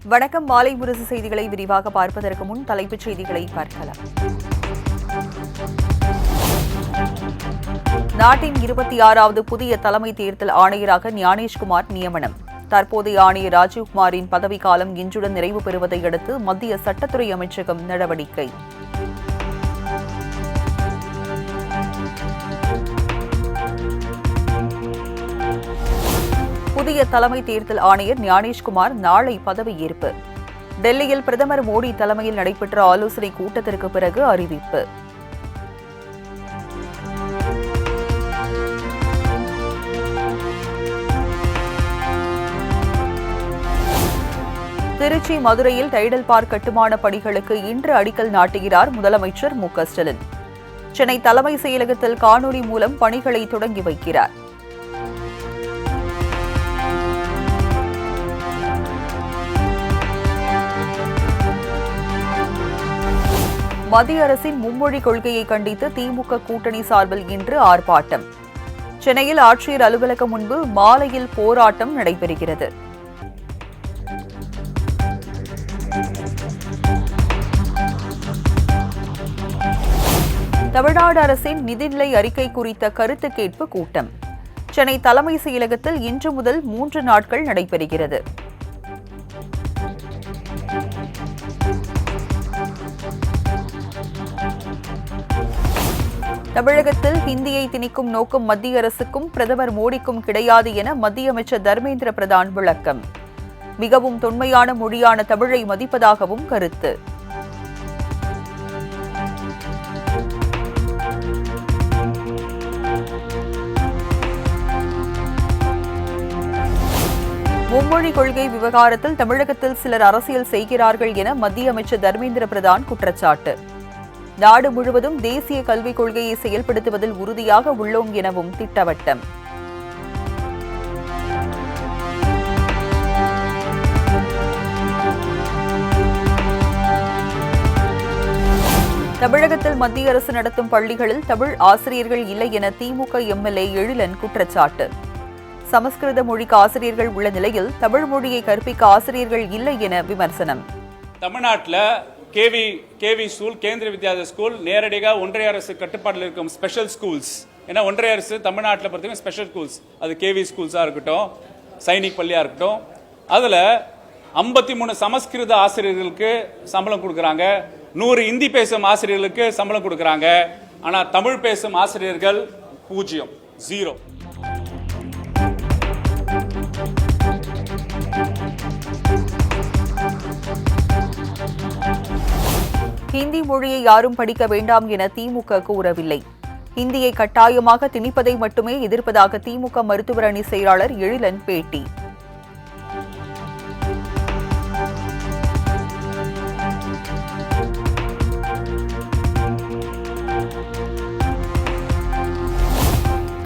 வணக்கம். மாலை முரசு செய்திகளை விரிவாக பார்ப்பதற்கு முன் தலைப்புச் செய்திகளை பார்க்கலாம். நாட்டின் 26வது புதிய தலைமை தேர்தல் ஆணையராக ஞானேஷ்குமார் நியமனம். தற்போதைய ஆணையர் ராஜீவ்குமாரின் பதவிக்காலம் இன்றுடன் நிறைவு பெறுவதை அடுத்து மத்திய சட்டத்துறை அமைச்சகம் நடவடிக்கை. புதிய தலைமை தேர்தல் ஆணையர் ஞானேஷ்குமார் நாளை பதவியேற்பு. டெல்லியில் பிரதமர் மோடி தலைமையில் நடைபெற்ற ஆலோசனை கூட்டத்திற்கு பிறகு அறிவிப்பு. திருச்சி, மதுரையில் டைடல் பார்க் கட்டுமான பணிகளுக்கு இன்று அடிக்கல் நாட்டுகிறார் முதலமைச்சர் மு.க.ஸ்டாலின். சென்னை தலைமை செயலகத்தில் காணொலி மூலம் பணிகளை தொடங்கி வைக்கிறார். மத்திய அரசின் மும்மொழி கொள்கையை கண்டித்து திமுக கூட்டணி சார்பில் இன்று ஆர்ப்பாட்டம். சென்னையில் ஆட்சியர் அலுவலகம் முன்பு மாலையில் போராட்டம் நடைபெறுகிறது. தமிழ்நாடு அரசின் நிதிநிலை அறிக்கை குறித்த கருத்து கேட்பு கூட்டம் சென்னை தலைமை செயலகத்தில் இன்று முதல் 3 நாட்கள் நடைபெறுகிறது. தமிழகத்தில் ஹிந்தியை திணிக்கும் நோக்கம் மத்திய அரசுக்கும் பிரதமர் மோடிக்கும் கிடையாது என மத்திய அமைச்சர் தர்மேந்திர பிரதான் விளக்கம். மிகவும் தொன்மையான மொழியான தமிழை மதிப்பதாகவும் கருத்து. மும்மொழி கொள்கை விவகாரத்தில் தமிழகத்தில் சிலர் அரசியல் செய்கிறார்கள் என மத்திய அமைச்சர் தர்மேந்திர பிரதான் குற்றச்சாட்டு. நாடு முழுவதும் தேசிய கல்விக் கொள்கையை செயல்படுத்துவதில் உறுதியாக உள்ளோம் எனவும் திட்டவட்டம். தமிழகத்தில் மத்திய அரசு நடத்தும் பள்ளிகளில் தமிழ் ஆசிரியர்கள் இல்லை என திமுக எம்எல்ஏ எழிலன் குற்றச்சாட்டு. சமஸ்கிருத மொழிக்கு ஆசிரியர்கள் உள்ள நிலையில் தமிழ் மொழியை கற்பிக்க ஆசிரியர்கள் இல்லை என விமர்சனம். தமிழ்நாட்டில் KV school, Kendriya Vidyalaya school நேரடியாக ஒன்றிய அரசு கட்டுப்பாட்டில் இருக்கும் ஸ்பெஷல் ஸ்கூல்ஸ். ஏன்னா ஒன்றிய அரசு தமிழ்நாட்டில் பொறுத்தவரைக்கும் ஸ்பெஷல் ஸ்கூல்ஸ், அது கேவி ஸ்கூல்ஸாக இருக்கட்டும், சைனிக் பள்ளியாக இருக்கட்டும், அதில் 53 சமஸ்கிருத ஆசிரியர்களுக்கு சம்பளம் கொடுக்குறாங்க, 100 இந்தி பேசும் ஆசிரியர்களுக்கு சம்பளம் கொடுக்குறாங்க. ஆனால் தமிழ் பேசும் ஆசிரியர்கள் 0. ஹிந்தி மொழியை யாரும் படிக்க வேண்டாம் என திமுக கூறவில்லை. ஹிந்தியை கட்டாயமாக திணிப்பதை மட்டுமே எதிர்ப்பதாக திமுக மருத்துவர் அணி செயலாளர் எழிலன் பேட்டி.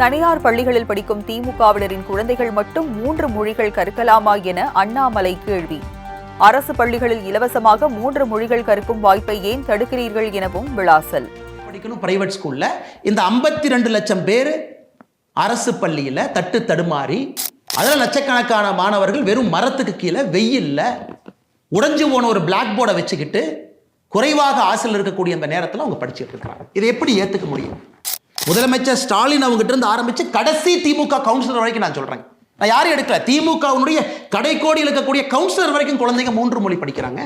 தனியார் பள்ளிகளில் படிக்கும் திமுகவினரின் குழந்தைகள் மட்டும் 3 மொழிகள் கற்கலாமா என அண்ணாமலை கேள்வி. அரசு பள்ளிகளில் இலவசமாக 3 மொழிகள் கற்கும் வாய்ப்பை ஏன் தடுக்கிறீர்கள் எனவும் விளாசல். படிக்கணும் பிரைவேட் ஸ்கூல்ல. இந்த 52 லட்சம் பேர் அரசு பள்ளியில தட்டு தடுமாறி, அதில் லட்சக்கணக்கான மாணவர்கள் வெறும் மரத்துக்கு கீழே வெயில்ல உடைஞ்சு போன ஒரு பிளாக் போர்டை வச்சுக்கிட்டு குறைவாக ஆசிரியர் இருக்கக்கூடிய அந்த நேரத்தில் அவங்க படிச்சுட்டு இருக்காங்க. இதை எப்படி ஏத்துக்க முடியும்? முதலமைச்சர் ஸ்டாலின் அவங்ககிட்ட இருந்து ஆரம்பிச்சு கடைசி திமுக கவுன்சிலர் வரைக்கும் நான் சொல்றேன். நான் யாரும் எடுக்கல. திமுகவுடைய கடைக்கோடியில் இருக்கக்கூடிய கவுன்சிலர் வரைக்கும் குழந்தைங்க 3 மொழி படிக்கிறாங்க.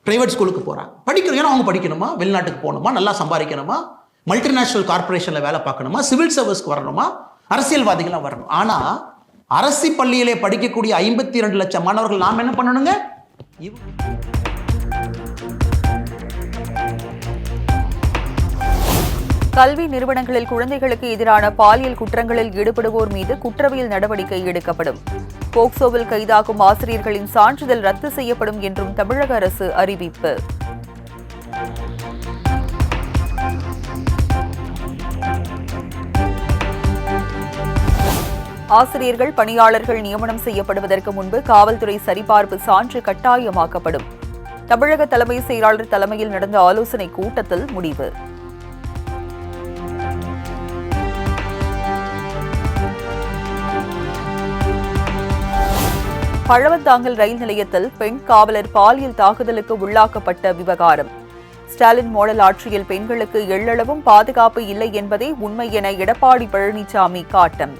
பிரைவேட் ஸ்கூலுக்கு போறாங்க, படிக்கணும். ஏன்னா அவங்க படிக்கணுமா, வெளிநாட்டுக்கு போகணுமா, நல்லா சம்பாதிக்கணுமா, மல்டிநேஷனல் கார்பரேஷன்ல வேலை பார்க்கணுமா, சிவில் சர்வீஸ்க்கு வரணுமா, அரசியல்வாதிகளாக வரணும். ஆனா அரசு பள்ளியிலே படிக்கக்கூடிய 52 லட்சம் மாணவர்கள் நாம் என்ன பண்ணணுங்க? கல்வி நிறுவனங்களில் குழந்தைகளுக்கு எதிரான பாலியல் குற்றங்களில் ஈடுபடுவோர் மீது குற்றவியல் நடவடிக்கை எடுக்கப்படும். போக்சோவில் கைதாகும் ஆசிரியர்களின் சான்றிதழ் ரத்து செய்யப்படும் என்றும் தமிழக அரசு அறிவிப்பு. ஆசிரியர்கள், பணியாளர்கள் நியமனம் செய்யப்படுவதற்கு முன்பு காவல்துறை சரிபார்ப்பு சான்று கட்டாயமாக்கப்படும். தமிழக தலைமை செயலாளர் தலைமையில் நடந்த ஆலோசனை கூட்டத்தில் முடிவு. பழவந்தாங்கல் ரயில் நிலையத்தில் பெண் காவலர் பாலியல் தாக்குதலுக்கு உள்ளாக்கப்பட்ட விவகாரம். ஸ்டாலின் மாடல் ஆட்சியில் பெண்களுக்கு எள்ளளவும் பாதுகாப்பு இல்லை என்பதே உண்மை என எடப்பாடி பழனிசாமி காட்டம்.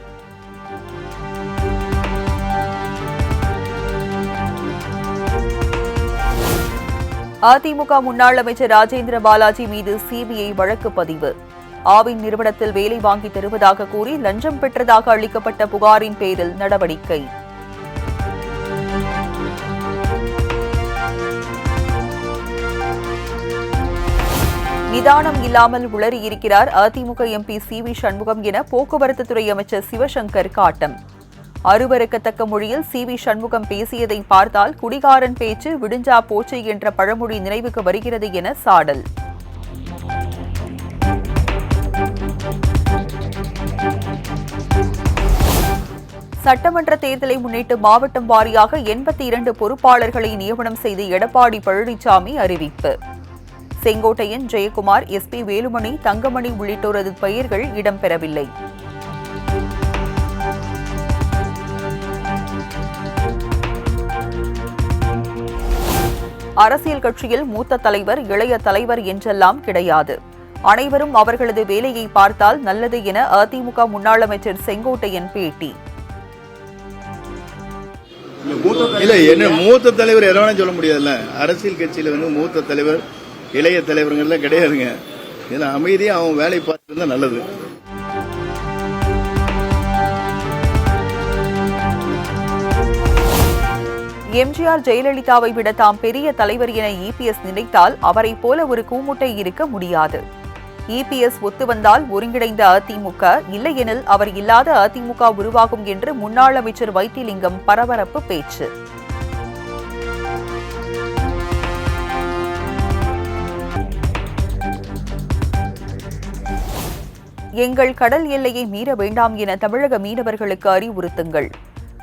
அதிமுக முன்னாள் அமைச்சர் ராஜேந்திர பாலாஜி மீது சிபிஐ வழக்கு பதிவு. ஆவின் நிறுவனத்தில் வேலை வாங்கி தருவதாக கூறி லஞ்சம் பெற்றதாக அளிக்கப்பட்ட புகாரின் பேரில் நடவடிக்கை. நிதானம் இல்லாமல் உளறியிருக்கிறார் அதிமுக எம்பி சி.வி. சண்முகம் என போக்குவரத்துத்துறை அமைச்சர் சிவசங்கர் காட்டம். அருவருக்கத்தக்க மொழியில் சி.வி. சண்முகம் பேசியதை பார்த்தால் குடிகாரன் பேச்சு விடிஞ்சா போச்சு என்ற பழமொழி நினைவுக்கு வருகிறது என சாடல். சட்டமன்ற தேர்தலை முன்னிட்டு மாவட்டம் வாரியாக 82 பொறுப்பாளர்களை நியமனம் செய்து எடப்பாடி பழனிசாமி அறிவிப்பு. செங்கோட்டையன், ஜெயக்குமார், எஸ்.பி. வேலுமணி, தங்கமணி உள்ளிட்டோரது பெயர்கள் இடம்பெறவில்லை. அரசியல் கட்சியில் மூத்த தலைவர், இளைய தலைவர் என்றெல்லாம் கிடையாது. அனைவரும் அவர்களது வேலையை பார்த்தால் நல்லது என அதிமுக முன்னாள் அமைச்சர் செங்கோட்டையன் பேட்டி. இல்ல என்ன மூத்த தலைவர் எதனா சொல்ல முடியாதுல்ல. அரசியல் கட்சியில மூத்த தலைவர், இளைய தலைவர்கள்லாம் கிடையாதுங்க. இதெல்லாம் அமைதியா அவன் வேலை பார்த்துட்டு இருந்தா நல்லது. எம்ஜிஆர், ஜெயலலிதாவை விட தாம் பெரிய தலைவர் என இபிஎஸ் நினைத்தால் அவரை போல ஒரு கூமுட்டை இருக்க முடியாது. இபிஎஸ் ஒத்து வந்தால் ஒருங்கிணைந்த அதிமுக, இல்லையெனில் அவர் இல்லாத அதிமுக உருவாகும் என்று முன்னாள் அமைச்சர் வைத்திலிங்கம் பரபரப்பு பேச்சு. எங்கள் கடல் எல்லையை மீற வேண்டாம் என தமிழக மீனவர்களுக்கு அறிவுறுத்துங்கள்.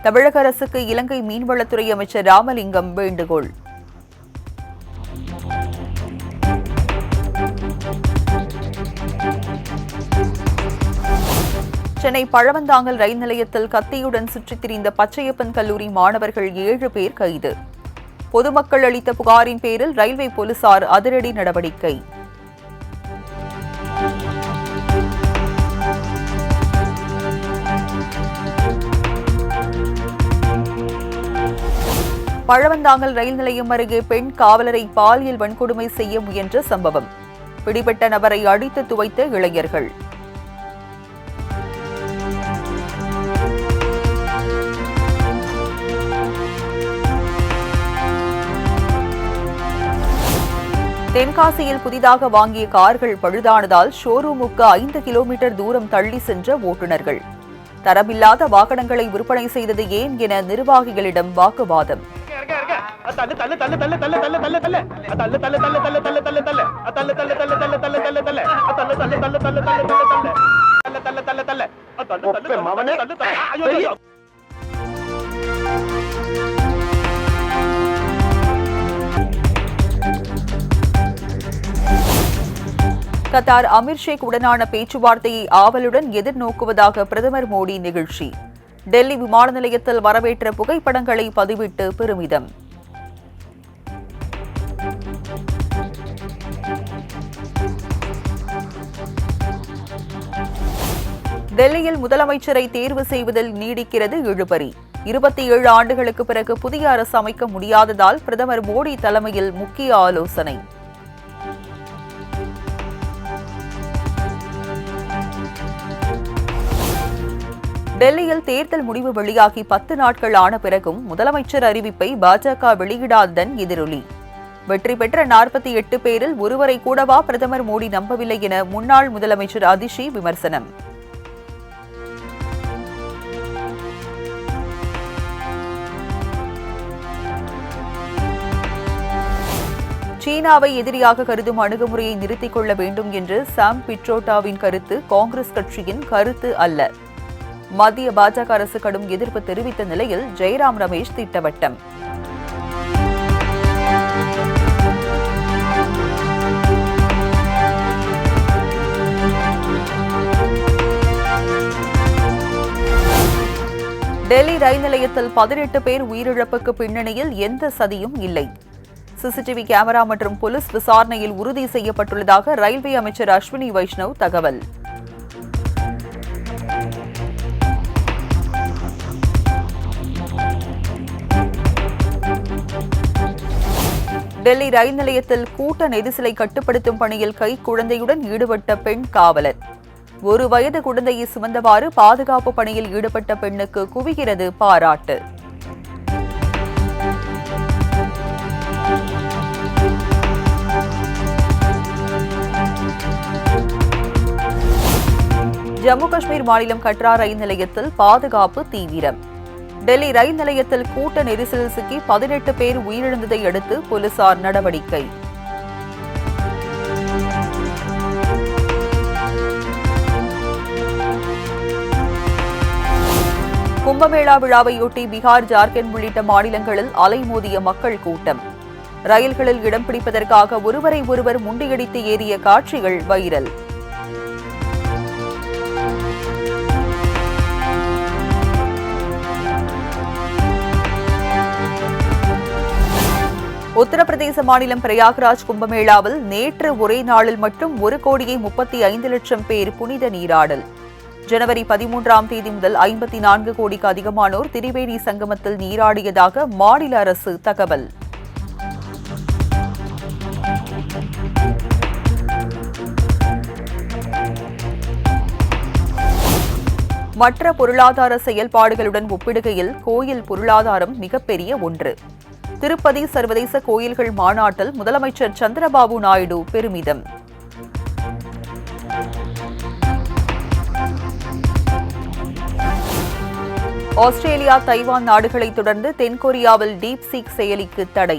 தமிழக அரசுக்கு இலங்கை மீன்வளத்துறை அமைச்சர் ராமலிங்கம் வேண்டுகோள். சென்னை பழவந்தாங்கல் ரயில் நிலையத்தில் கத்தியுடன் சுற்றித் திரிந்த பச்சையப்பன் கல்லூரி மாணவர்கள் 7 பேர் கைது. பொதுமக்கள் அளித்த புகாரின் பேரில் ரயில்வே போலீசார் அதிரடி நடவடிக்கை. பழவந்தாங்கல் ரயில் நிலையம் அருகே பெண் காவலரை பாலியல் வன்கொடுமை செய்ய முயன்ற சம்பவம். பிடிபட்ட நபரை அடித்து துவைத்த இளைஞர்கள். தென்காசியில் புதிதாக வாங்கிய கார்கள் பழுதானதால் ஷோரூமுக்கு 5 கிலோமீட்டர் தூரம் தள்ளி சென்ற ஓட்டுநர்கள். தரமில்லாத வாகனங்களை விற்பனை செய்தது ஏன் என நிர்வாகிகளிடம் வாக்குவாதம். கத்தார் அமீர் ஷேக் உடனான பேச்சுவார்த்தையை ஆவலுடன் எதிர்நோக்குவதாக பிரதமர் மோடி நிகழ்ச்சி. டெல்லி விமான நிலையத்தில் வரவேற்ற புகைப்படங்களை பதிவிட்டு பெருமிதம். டெல்லியில் முதலமைச்சரை தேர்வு செய்வதில் நீடிக்கிறது இழுபறி. 27 ஆண்டுகளுக்கு பிறகு புதிய அரசு அமைக்க முடியாததால் பிரதமர் மோடி தலைமையில் முக்கிய ஆலோசனை. டெல்லியில் தேர்தல் முடிவு வெளியாகி 10 நாட்கள் ஆன பிறகும் முதலமைச்சர் அறிவிப்பை பாஜக வெளியிடாததன் எதிரொலி. வெற்றி பெற்ற 48 பேரில் ஒருவரை கூடவா பிரதமர் மோடி நம்பவில்லை என முன்னாள் முதலமைச்சர் அதிஷி விமர்சனம். சீனாவை எதிரியாக கருதும் அணுகுமுறையை நிறுத்திக் கொள்ள வேண்டும் என்று சாம் பிட்ரோடாவின் கருத்து காங்கிரஸ் கட்சியின் கருத்து அல்ல. மத்திய பாஜக அரசு கடும் எதிர்ப்பு தெரிவித்த நிலையில் ஜெயராம் ரமேஷ் திட்டவட்டம். டெல்லி ரயில் நிலையத்தில் 18 பேர் உயிரிழப்புக்கு பின்னணியில் எந்த சதியும் இல்லை. சிசிடிவி கேமரா மற்றும் போலீஸ் விசாரணையில் உறுதி செய்யப்பட்டுள்ளதாக ரயில்வே அமைச்சர் அஸ்வினி வைஷ்ணவ் தகவல். டெல்லி ரயில் நிலையத்தில் கூட்ட நெரிசலை கட்டுப்படுத்தும் பணியில் கைக்குழந்தையுடன் ஈடுபட்ட பெண் காவலர். 1 வயது குழந்தையை சுமந்தவாறு பாதுகாப்பு பணியில் ஈடுபட்ட பெண்ணுக்கு குவிகிறது பாராட்டு. ஜம்மு காஷ்மீர் மாநிலம் கட்ரா ரயில் நிலையத்தில் பாதுகாப்பு தீவிரம். டெல்லி ரயில் நிலையத்தில் கூட்ட நெரிசலில் சிக்கி 18 பேர் உயிரிழந்ததை அடுத்து போலீசார் நடவடிக்கை. கும்பமேளா விழாவையொட்டி பீகார், ஜார்க்கண்ட் உள்ளிட்ட மாநிலங்களில் அலைமோதிய மக்கள் கூட்டம். ரயில்களில் இடம் பிடிப்பதற்காக ஒருவரை ஒருவர் முண்டியடித்து ஏறிய காட்சிகள் வைரல். உத்தரப்பிரதேச மாநிலம் பிரயாக்ராஜ் கும்பமேளாவில் நேற்று ஒரே நாளில் மட்டும் 1,35,00,000 பேர் புனித நீராடல். ஜனவரி 13ஆம் தேதி முதல் 54 கோடிக்கு அதிகமானோர் திரிவேணி சங்கமத்தில் நீராடியதாக மாநில அரசு தகவல். மற்ற பொருளாதார செயல்பாடுகளுடன் ஒப்பிடுகையில் கோயில் பொருளாதாரம் மிகப்பெரிய ஒன்று. திருப்பதி சர்வதேச கோயில்கள் மாநாட்டில் முதலமைச்சர் சந்திரபாபு நாயுடு பெருமிதம். ஆஸ்திரேலியா, தைவான் நாடுகளை தொடர்ந்து தென்கொரியாவில் டீப்சீக் செயலிக்கு தடை.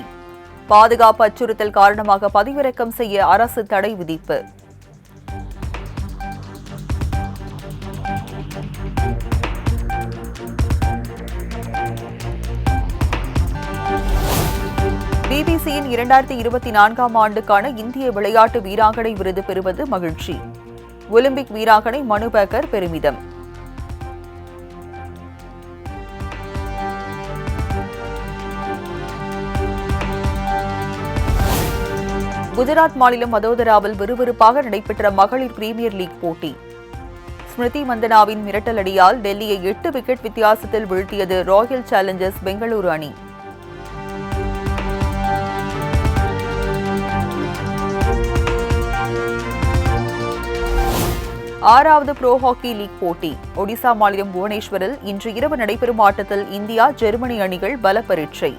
பாதுகாப்பு அச்சுறுத்தல் காரணமாக பதிவிறக்கம் செய்ய அரசு தடை விதிப்பு. பிபிசியின் 2024ஆம் ஆண்டுக்கான இந்திய விளையாட்டு வீராங்கனை விருது பெறுவது மகிழ்ச்சி. ஒலிம்பிக் வீராங்கனை மனு பாக்கர் பெருமிதம். குஜராத் மாநிலம் வதோதராவில் விறுவிறுப்பாக நடைபெற்ற மகளிர் பிரீமியர் லீக் போட்டி. ஸ்மிருதி மந்தனாவின் மிரட்டல் அடியால் டெல்லியை 8 விக்கெட் வித்தியாசத்தில் வீழ்த்தியது ராயல் சேலஞ்சர்ஸ் பெங்களூரு அணி. ஆறாவது புரோ ஹாக்கி லீக் போட்டி. ஒடிசா மாநிலம் புவனேஸ்வரில் இன்று இரவு நடைபெறும் ஆட்டத்தில் இந்தியா, ஜெர்மனி அணிகள் பல பரீட்சை.